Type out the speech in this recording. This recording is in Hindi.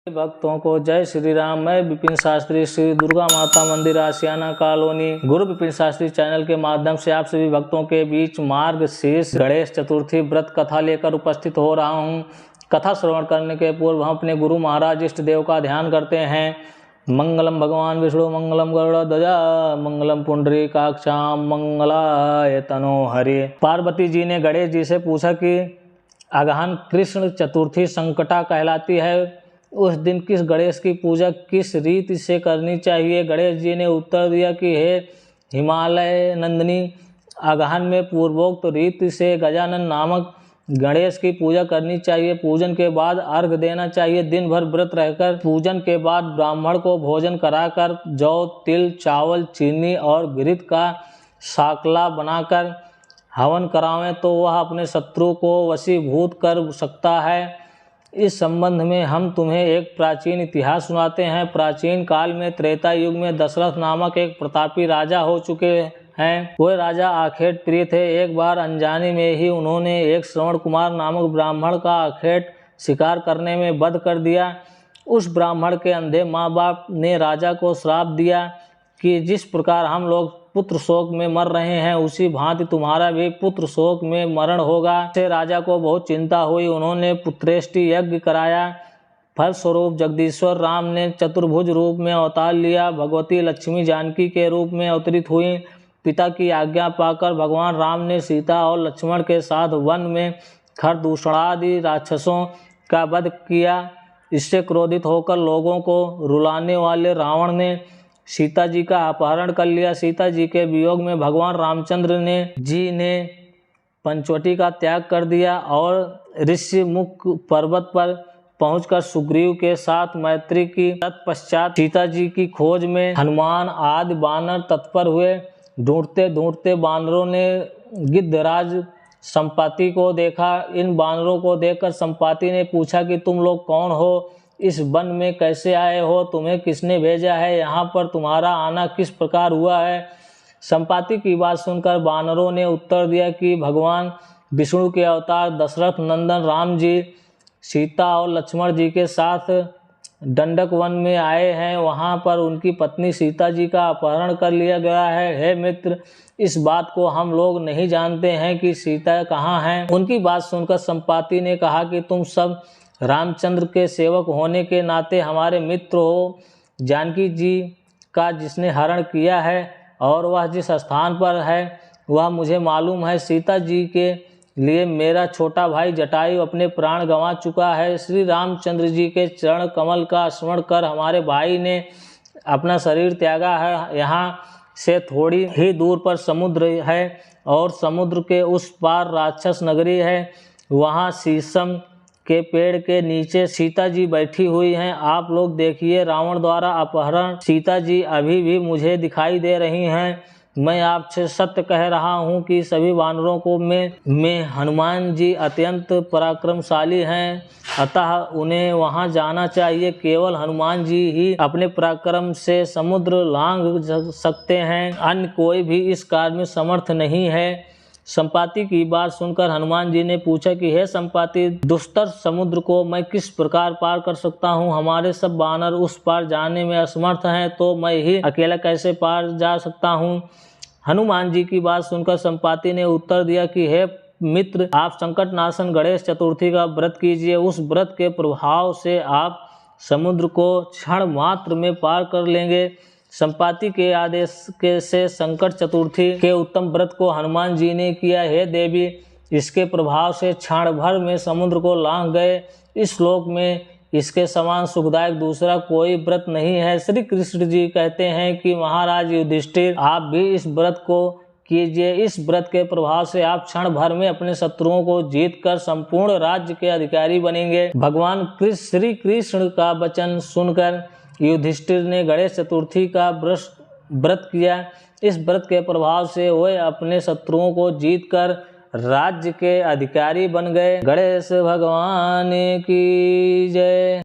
भक्तों को जय श्री राम। मैं विपिन शास्त्री, श्री दुर्गा माता मंदिर, आशियाना कॉलोनी, गुरु विपिन शास्त्री चैनल के माध्यम से आप सभी भक्तों के बीच मार्गशीर्ष गणेश चतुर्थी व्रत कथा लेकर उपस्थित हो रहा हूं। कथा श्रवण करने के पूर्व हम अपने गुरु महाराज इष्ट देव का ध्यान करते हैं। मंगलम भगवान विष्णु, मंगलम गरुड़ध्वजा, मंगलम पुंडरीकाक्षाम, मंगलाय तनोहरि। पार्वती जी ने गणेश जी से पूछा कि अगहन कृष्ण चतुर्थी संकटा कहलाती है, उस दिन किस गणेश की पूजा किस रीति से करनी चाहिए। गणेश जी ने उत्तर दिया कि हे हिमालय नंदिनी, अगहन में पूर्वोक्त रीति से गजानन नामक गणेश की पूजा करनी चाहिए। पूजन के बाद अर्घ देना चाहिए। दिन भर व्रत रहकर पूजन के बाद ब्राह्मण को भोजन कराकर जौ, तिल, चावल, चीनी और घृत का साकला बनाकर हवन करावें तो वह अपने शत्रु को वशीभूत कर सकता है। इस संबंध में हम तुम्हें एक प्राचीन इतिहास सुनाते हैं। प्राचीन काल में त्रेता युग में दशरथ नामक एक प्रतापी राजा हो चुके हैं। वह राजा आखेट प्रिय थे। एक बार अनजाने में ही उन्होंने एक श्रवण कुमार नामक ब्राह्मण का आखेट शिकार करने में वध कर दिया। उस ब्राह्मण के अंधे माँ बाप ने राजा को श्राप दिया कि जिस प्रकार हम लोग पुत्र शोक में मर रहे हैं, उसी भांति तुम्हारा भी पुत्र शोक में मरण होगा। से राजा को बहुत चिंता हुई। उन्होंने पुत्रेष्टि यज्ञ कराया। फलस्वरूप जगदीश्वर राम ने चतुर्भुज रूप में अवतार लिया। भगवती लक्ष्मी जानकी के रूप में अवतरित हुई। पिता की आज्ञा पाकर भगवान राम ने सीता और लक्ष्मण के साथ वन में खरदूषणादि राक्षसों का वध किया। इससे क्रोधित होकर लोगों को रुलाने वाले रावण ने सीता जी का अपहरण कर लिया। सीता जी के वियोग में भगवान रामचंद्र ने पंचवटी का त्याग कर दिया और ऋषिमुख पर्वत पर पहुंचकर सुग्रीव के साथ मैत्री की। तत्पश्चात सीता जी की खोज में हनुमान आदि बानर तत्पर हुए। ढूंढते ढूंढते बानरों ने गिद्धराज संपाति को देखा। इन बानरों को देखकर संपाति ने पूछा कि तुम लोग कौन हो, इस वन में कैसे आए हो, तुम्हें किसने भेजा है, यहाँ पर तुम्हारा आना किस प्रकार हुआ है। संपाति की बात सुनकर बानरों ने उत्तर दिया कि भगवान विष्णु के अवतार दशरथ नंदन राम जी सीता और लक्ष्मण जी के साथ दंडक वन में आए हैं। वहाँ पर उनकी पत्नी सीता जी का अपहरण कर लिया गया है। हे मित्र, इस बात को हम लोग नहीं जानते हैं कि सीता कहाँ हैं। उनकी बात सुनकर संपाति ने कहा कि तुम सब रामचंद्र के सेवक होने के नाते हमारे मित्र हो। जानकी जी का जिसने हरण किया है और वह जिस स्थान पर है वह मुझे मालूम है। सीता जी के लिए मेरा छोटा भाई जटायु अपने प्राण गंवा चुका है। श्री रामचंद्र जी के चरण कमल का स्मरण कर हमारे भाई ने अपना शरीर त्यागा है। यहाँ से थोड़ी ही दूर पर समुद्र है और समुद्र के उस पार राक्षस नगरी है। वहाँ शीशम के पेड़ के नीचे सीता जी बैठी हुई हैं। आप लोग देखिए, रावण द्वारा अपहरण सीता जी अभी भी मुझे दिखाई दे रही हैं। मैं आपसे सत्य कह रहा हूँ कि सभी वानरों को में हनुमान जी अत्यंत पराक्रमशाली हैं, अतः उन्हें वहाँ जाना चाहिए। केवल हनुमान जी ही अपने पराक्रम से समुद्र लांघ सकते हैं, अन्य कोई भी इस कार्य में समर्थ नहीं है। संपाति की बात सुनकर हनुमान जी ने पूछा कि हे संपाति, दुस्तर समुद्र को मैं किस प्रकार पार कर सकता हूँ। हमारे सब बानर उस पार जाने में असमर्थ हैं, तो मैं ही अकेला कैसे पार जा सकता हूँ। हनुमान जी की बात सुनकर संपाति ने उत्तर दिया कि हे मित्र, आप संकट नाशन गणेश चतुर्थी का व्रत कीजिए। उस व्रत के प्रभाव से आप समुद्र को क्षण मात्र में पार कर लेंगे। संपाति के आदेश के से संकट चतुर्थी के उत्तम व्रत को हनुमान जी ने किया। हे देवी, इसके प्रभाव से क्षण भर में समुद्र को लांघ गए। इस श्लोक में इसके समान सुखदायक दूसरा कोई व्रत नहीं है। श्री कृष्ण जी कहते हैं कि महाराज युधिष्ठिर, आप भी इस व्रत को कीजिए। इस व्रत के प्रभाव से आप क्षण भर में अपने शत्रुओं को जीत कर संपूर्ण राज्य के अधिकारी बनेंगे। भगवान श्री कृष्ण का वचन सुनकर युधिष्ठिर ने गणेश चतुर्थी का व्रत किया। इस व्रत के प्रभाव से वे अपने शत्रुओं को जीतकर राज्य के अधिकारी बन गए। गणेश भगवान की जय।